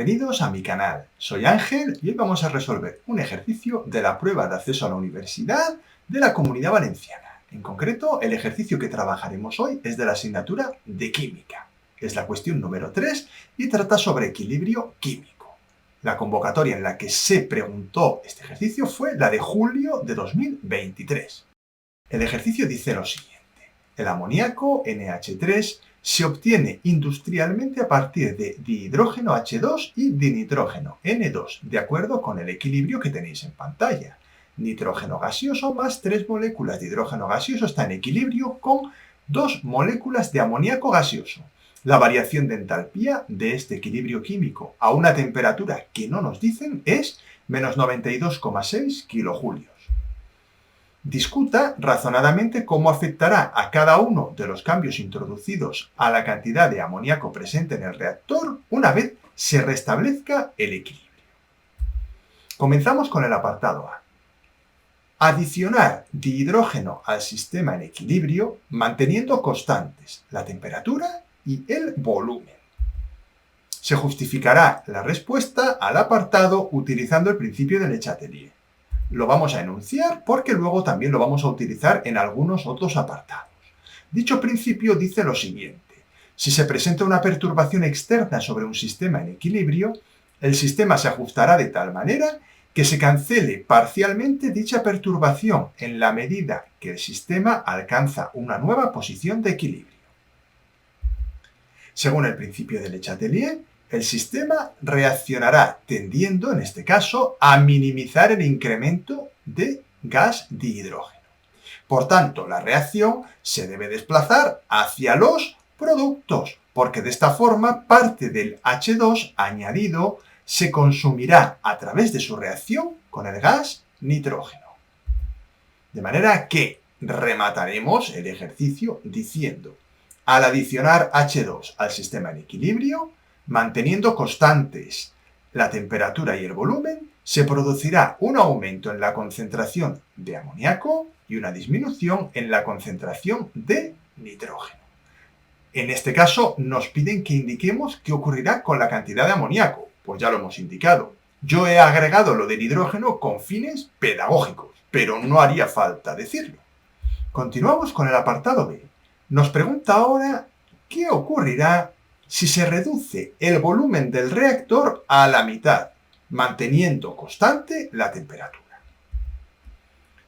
Bienvenidos a mi canal, soy Ángel y hoy vamos a resolver un ejercicio de la prueba de acceso a la universidad de la Comunidad Valenciana. En concreto, el ejercicio que trabajaremos hoy es de la asignatura de Química. Es la cuestión número 3 y trata sobre equilibrio químico. La convocatoria en la que se preguntó este ejercicio fue la de julio de 2023. El ejercicio dice lo siguiente. El amoníaco NH3 se obtiene industrialmente a partir de dihidrógeno H2 y dinitrógeno N2, de acuerdo con el equilibrio que tenéis en pantalla. Nitrógeno gaseoso más 3 moléculas de hidrógeno gaseoso está en equilibrio con 2 moléculas de amoníaco gaseoso. La variación de entalpía de este equilibrio químico a una temperatura que no nos dicen es menos 92,6 kilojulios. Discuta razonadamente cómo afectará a cada uno de los cambios introducidos a la cantidad de amoníaco presente en el reactor una vez se restablezca el equilibrio. Comenzamos con el apartado A. Adicionar dihidrógeno al sistema en equilibrio manteniendo constantes la temperatura y el volumen. Se justificará la respuesta al apartado utilizando el principio de Le Chatelier. Lo vamos a enunciar porque luego también lo vamos a utilizar en algunos otros apartados. Dicho principio dice lo siguiente. Si se presenta una perturbación externa sobre un sistema en equilibrio, el sistema se ajustará de tal manera que se cancele parcialmente dicha perturbación en la medida que el sistema alcanza una nueva posición de equilibrio. Según el principio de Le Chatelier, el sistema reaccionará tendiendo, en este caso, a minimizar el incremento de gas dihidrógeno. Por tanto, la reacción se debe desplazar hacia los productos, porque de esta forma parte del H2 añadido se consumirá a través de su reacción con el gas nitrógeno. De manera que remataremos el ejercicio diciendo, al adicionar H2 al sistema en equilibrio, manteniendo constantes la temperatura y el volumen, se producirá un aumento en la concentración de amoníaco y una disminución en la concentración de nitrógeno. En este caso, nos piden que indiquemos qué ocurrirá con la cantidad de amoníaco. Pues ya lo hemos indicado. Yo he agregado lo del hidrógeno con fines pedagógicos, pero no haría falta decirlo. Continuamos con el apartado B. Nos pregunta ahora qué ocurrirá si se reduce el volumen del reactor a la mitad, manteniendo constante la temperatura.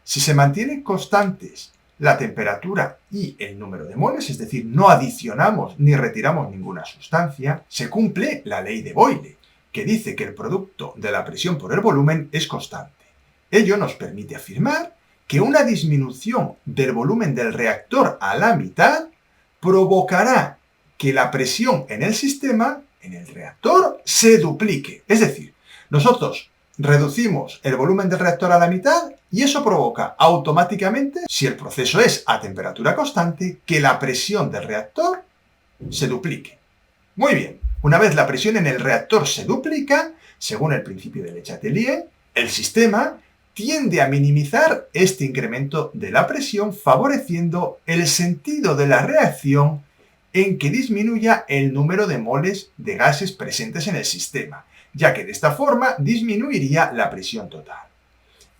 Si se mantienen constantes la temperatura y el número de moles, es decir, no adicionamos ni retiramos ninguna sustancia, se cumple la ley de Boyle, que dice que el producto de la presión por el volumen es constante. Ello nos permite afirmar que una disminución del volumen del reactor a la mitad provocará que la presión en el sistema, en el reactor, se duplique. Es decir, nosotros reducimos el volumen del reactor a la mitad y eso provoca automáticamente, si el proceso es a temperatura constante, que la presión del reactor se duplique. Muy bien, una vez la presión en el reactor se duplica, según el principio de Le Chatelier, el sistema tiende a minimizar este incremento de la presión, favoreciendo el sentido de la reacción en que disminuya el número de moles de gases presentes en el sistema, ya que de esta forma disminuiría la presión total.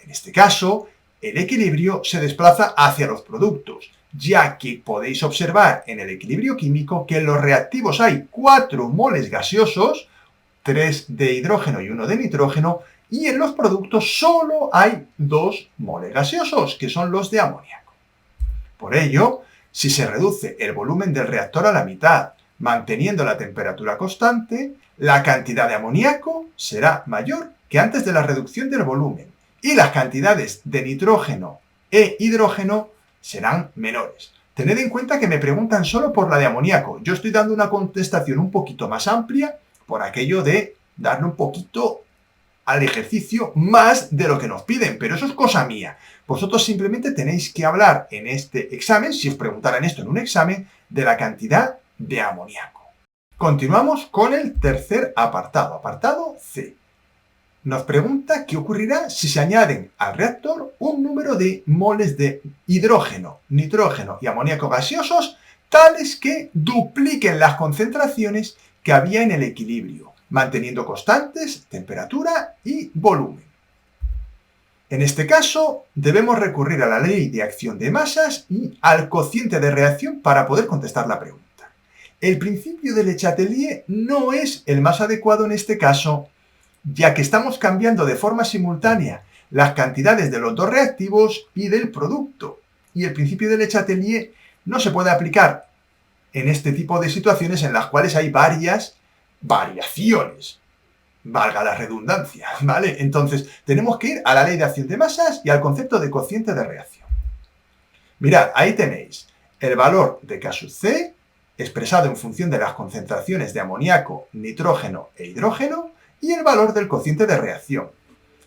En este caso, el equilibrio se desplaza hacia los productos, ya que podéis observar en el equilibrio químico que en los reactivos hay 4 moles gaseosos, 3 de hidrógeno y 1 de nitrógeno, y en los productos solo hay 2 moles gaseosos, que son los de amoníaco. Por ello, si se reduce el volumen del reactor a la mitad, manteniendo la temperatura constante, la cantidad de amoníaco será mayor que antes de la reducción del volumen y las cantidades de nitrógeno e hidrógeno serán menores. Tened en cuenta que me preguntan solo por la de amoníaco. Yo estoy dando una contestación un poquito más amplia por aquello de darle un poquito al ejercicio más de lo que nos piden, pero eso es cosa mía. Vosotros simplemente tenéis que hablar en este examen, si os preguntaran esto en un examen, de la cantidad de amoníaco. Continuamos con el tercer apartado, apartado C. Nos pregunta qué ocurrirá si se añaden al reactor un número de moles de hidrógeno, nitrógeno y amoníaco gaseosos tales que dupliquen las concentraciones que había en el equilibrio, manteniendo constantes temperatura y volumen. En este caso, debemos recurrir a la ley de acción de masas y al cociente de reacción para poder contestar la pregunta. El principio de Le Chatelier no es el más adecuado en este caso, ya que estamos cambiando de forma simultánea las cantidades de los dos reactivos y del producto. Y el principio de Le Chatelier no se puede aplicar en este tipo de situaciones en las cuales hay varias variaciones. Valga la redundancia, ¿vale? Entonces, tenemos que ir a la ley de acción de masas y al concepto de cociente de reacción. Mirad, ahí tenéis el valor de K sub C, expresado en función de las concentraciones de amoníaco, nitrógeno e hidrógeno, y el valor del cociente de reacción.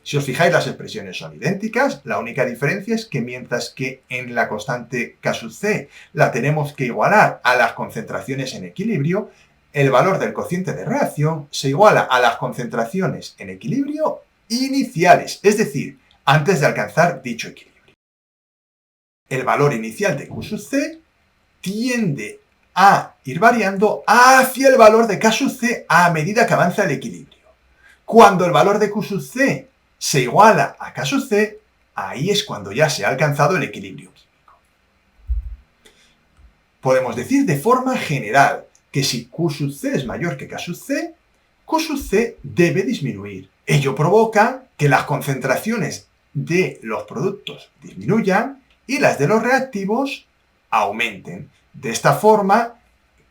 Si os fijáis, las expresiones son idénticas, la única diferencia es que mientras que en la constante K sub C la tenemos que igualar a las concentraciones en equilibrio, el valor del cociente de reacción se iguala a las concentraciones en equilibrio iniciales, es decir, antes de alcanzar dicho equilibrio. El valor inicial de Q sub C tiende a ir variando hacia el valor de K sub C a medida que avanza el equilibrio. Cuando el valor de Q sub C se iguala a K sub C, ahí es cuando ya se ha alcanzado el equilibrio químico. Podemos decir de forma general que si Q sub C es mayor que K sub C, Q sub C debe disminuir. Ello provoca que las concentraciones de los productos disminuyan y las de los reactivos aumenten. De esta forma,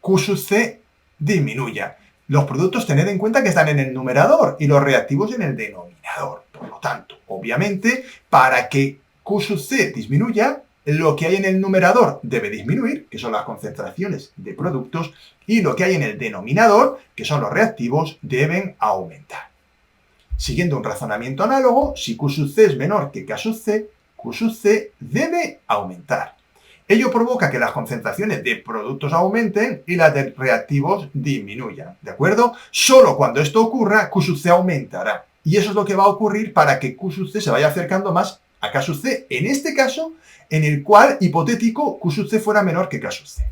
Q sub C disminuya. Los productos, tened en cuenta que están en el numerador y los reactivos en el denominador. Por lo tanto, obviamente, para que Q sub C disminuya, lo que hay en el numerador debe disminuir, que son las concentraciones de productos, y lo que hay en el denominador, que son los reactivos, deben aumentar. Siguiendo un razonamiento análogo, si Q sub C es menor que K sub C, Q sub C debe aumentar. Ello provoca que las concentraciones de productos aumenten y las de reactivos disminuyan, ¿de acuerdo? Solo cuando esto ocurra, Q sub C aumentará. Y eso es lo que va a ocurrir para que Q sub C se vaya acercando más a K sub C. En este caso, en el cual, hipotético, Q sub C fuera menor que K sub C.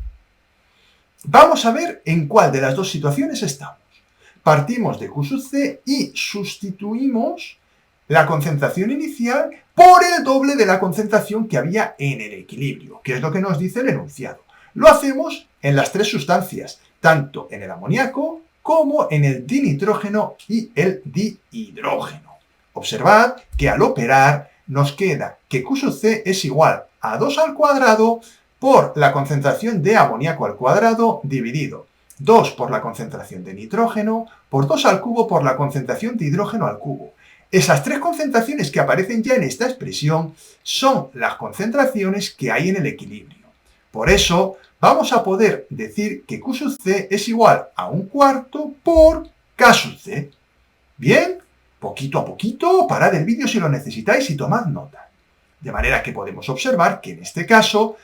Vamos a ver en cuál de las dos situaciones estamos. Partimos de Q sub C y sustituimos la concentración inicial por el doble de la concentración que había en el equilibrio, que es lo que nos dice el enunciado. Lo hacemos en las tres sustancias, tanto en el amoníaco como en el dinitrógeno y el dihidrógeno. Observad que al operar nos queda que Q sub C es igual a 2 al cuadrado por la concentración de amoníaco al cuadrado dividido 2 por la concentración de nitrógeno por 2 al cubo por la concentración de hidrógeno al cubo. Esas tres concentraciones que aparecen ya en esta expresión son las concentraciones que hay en el equilibrio. Por eso, vamos a poder decir que Q sub C es igual a 1/4 por K sub C. Bien, poquito a poquito, parad el vídeo si lo necesitáis y tomad nota. De manera que podemos observar que en este caso,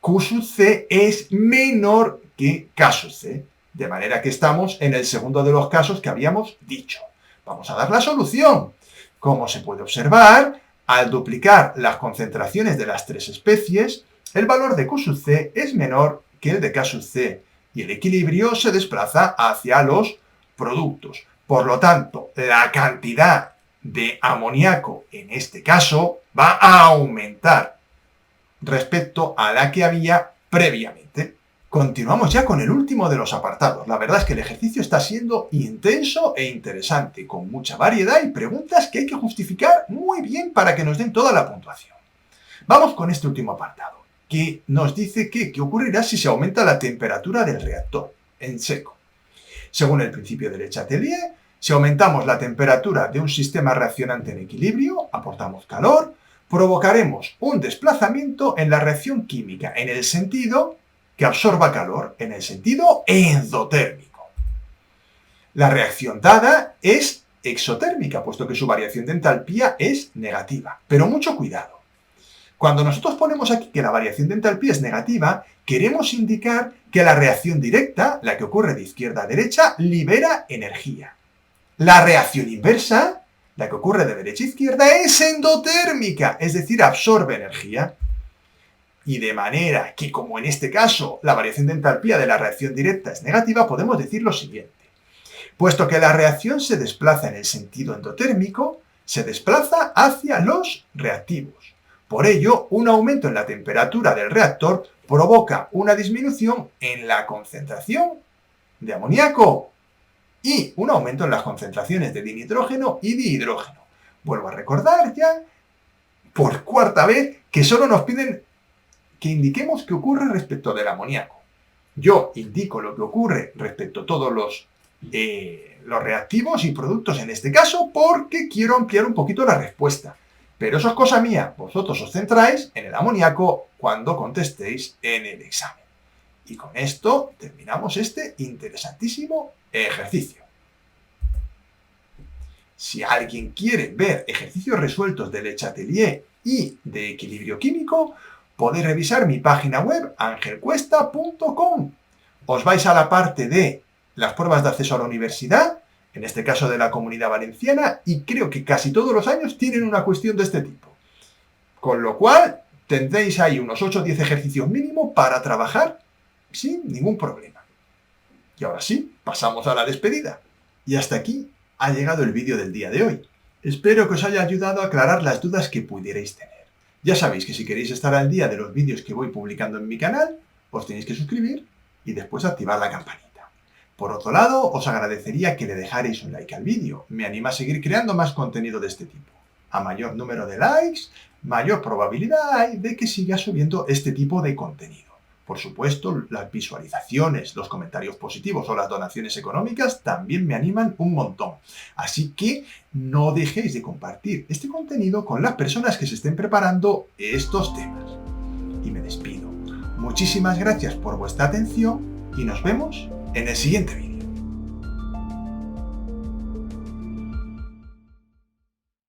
Q sub C es menor que K sub C. De manera que estamos en el segundo de los casos que habíamos dicho. Vamos a dar la solución. Como se puede observar, al duplicar las concentraciones de las tres especies, el valor de Q sub C es menor que el de K sub C y el equilibrio se desplaza hacia los productos. Por lo tanto, la cantidad de amoníaco en este caso va a aumentar respecto a la que había previamente. Continuamos ya con el último de los apartados. La verdad es que el ejercicio está siendo intenso e interesante, con mucha variedad y preguntas que hay que justificar muy bien para que nos den toda la puntuación. Vamos con este último apartado, que nos dice qué ocurrirá si se aumenta la temperatura del reactor en seco. Según el principio de Le Chatelier, si aumentamos la temperatura de un sistema reaccionante en equilibrio, aportamos calor, provocaremos un desplazamiento en la reacción química, en el sentido que absorba calor, en el sentido endotérmico. La reacción dada es exotérmica, puesto que su variación de entalpía es negativa. Pero mucho cuidado. Cuando nosotros ponemos aquí que la variación de entalpía es negativa, queremos indicar que la reacción directa, la que ocurre de izquierda a derecha, libera energía. La reacción inversa, la que ocurre de derecha a izquierda, es endotérmica, es decir, absorbe energía. Y de manera que, como en este caso, la variación de entalpía de la reacción directa es negativa, podemos decir lo siguiente. Puesto que la reacción se desplaza en el sentido endotérmico, se desplaza hacia los reactivos. Por ello, un aumento en la temperatura del reactor provoca una disminución en la concentración de amoníaco y un aumento en las concentraciones de dinitrógeno y dihidrógeno. Vuelvo a recordar ya, por cuarta vez, que solo nos piden que indiquemos qué ocurre respecto del amoníaco. Yo indico lo que ocurre respecto a todos los reactivos y productos en este caso porque quiero ampliar un poquito la respuesta. Pero eso es cosa mía. Vosotros os centráis en el amoníaco cuando contestéis en el examen. Y con esto terminamos este interesantísimo ejercicio. Si alguien quiere ver ejercicios resueltos de Le Chatelier y de equilibrio químico, podéis revisar mi página web angelcuesta.com. Os vais a la parte de las pruebas de acceso a la universidad, en este caso de la Comunidad Valenciana, y creo que casi todos los años tienen una cuestión de este tipo. Con lo cual, tendréis ahí unos 8 o 10 ejercicios mínimo para trabajar sin ningún problema. Y ahora sí, pasamos a la despedida. Y hasta aquí ha llegado el vídeo del día de hoy. Espero que os haya ayudado a aclarar las dudas que pudierais tener. Ya sabéis que si queréis estar al día de los vídeos que voy publicando en mi canal, os tenéis que suscribir y después activar la campanita. Por otro lado, os agradecería que le dejarais un like al vídeo. Me anima a seguir creando más contenido de este tipo. A mayor número de likes, mayor probabilidad hay de que siga subiendo este tipo de contenido. Por supuesto, las visualizaciones, los comentarios positivos o las donaciones económicas también me animan un montón. Así que no dejéis de compartir este contenido con las personas que se estén preparando estos temas. Y me despido. Muchísimas gracias por vuestra atención y nos vemos en el siguiente vídeo.